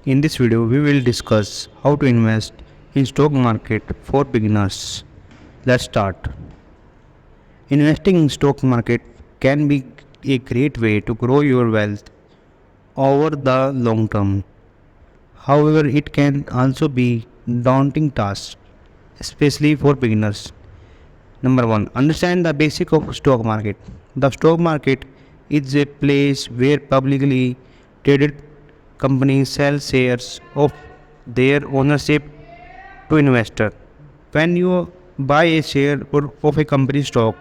In this video, we will discuss how to invest in stock market for beginners. Let's start. Investing in stock market can be a great way to grow your wealth over the long term. However, it can also be daunting task, especially for beginners. Number 1, understand the basic of stock market. The stock market is a place where publicly traded companies sell shares of their ownership to investor. When you buy a share of a company stock,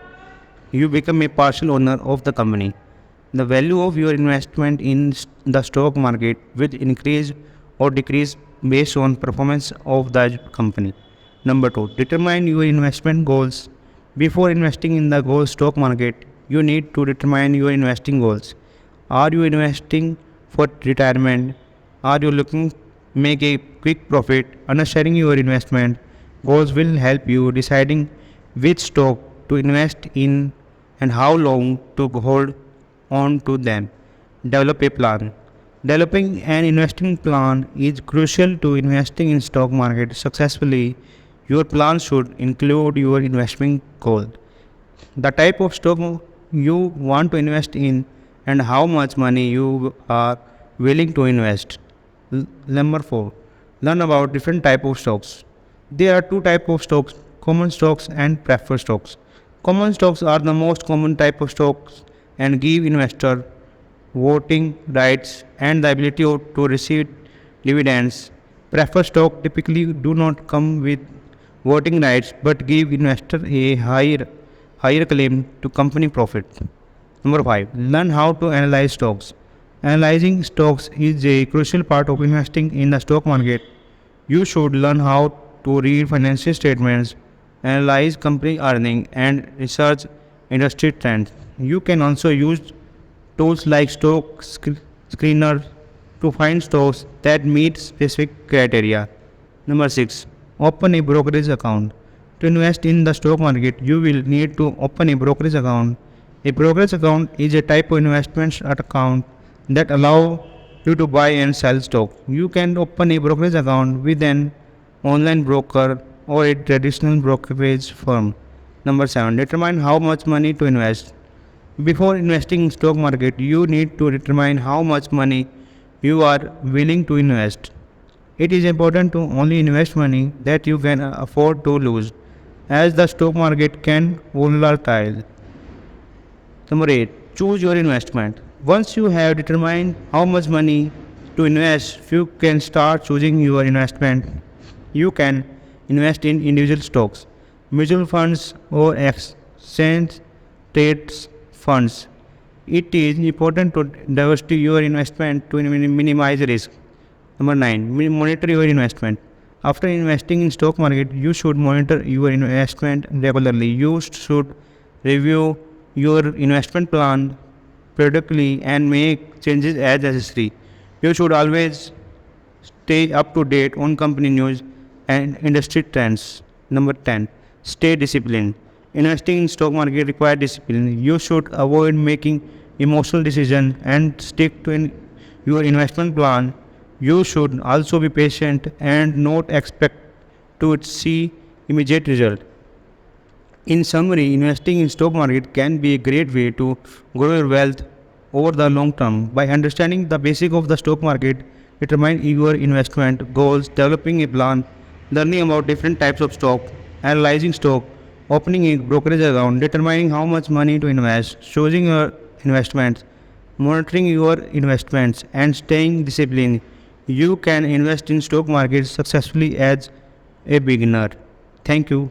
you become a partial owner of the company. The value of your investment in the stock market will increase or decrease based on performance of the company. Number 2, determine your investment goals. Before investing in the gold stock market, you need to determine your investing goals. Are you investing for retirement? Are you looking make a quick profit? Understanding your investment goals will help you deciding which stock to invest in and how long to hold on to them. Develop a plan. Developing an investing plan is crucial to investing in stock market successfully. Your plan should include your investment goal, the type of stock you want to invest in, and how much money you are willing to invest. Number 4, learn about different type of stocks. There are two type of stocks: common stocks and preferred stocks. Common stocks are the most common type of stocks and give investor voting rights and the ability to receive dividends. Preferred stock typically do not come with voting rights but give investor a higher claim to company profit. Number 5, learn how to analyze stocks. Analyzing stocks is a crucial part of investing in the stock market. You should learn how to read financial statements, analyze company earnings, and research industry trends. You can also use tools like stock screener to find stocks that meet specific criteria. Number 6, open a brokerage account. To invest in the stock market, you will need to open a brokerage account. A brokerage account is a type of investment account that allow you to buy and sell stock. You can open a brokerage account with an online broker or a traditional brokerage firm. Number 7, determine how much money to invest. Before investing in stock market, you need to determine how much money you are willing to invest. It is important to only invest money that you can afford to lose, as the stock market can volatile. Number 8, choose your investment. Once you have determined how much money to invest, you can start choosing your investment. You can invest in individual stocks, mutual funds, or exchange traded funds. It is important to diversify your investment to minimize risk. Number 9, monitor your investment. After investing in stock market, you should monitor your investment regularly. You should review your investment plan periodically and make changes as necessary. You should always stay up to date on company news and industry trends. Number 10, stay disciplined. Investing in stock market requires discipline. You should avoid making emotional decisions and stick to your investment plan. You should also be patient and not expect to see immediate result. In summary, investing in stock market can be a great way to grow your wealth over the long term. By understanding the basic of the stock market, determine your investment goals, developing a plan, learning about different types of stock, analyzing stock, opening a brokerage account, determining how much money to invest, choosing your investments, monitoring your investments, and staying disciplined, you can invest in stock market successfully as a beginner. Thank you.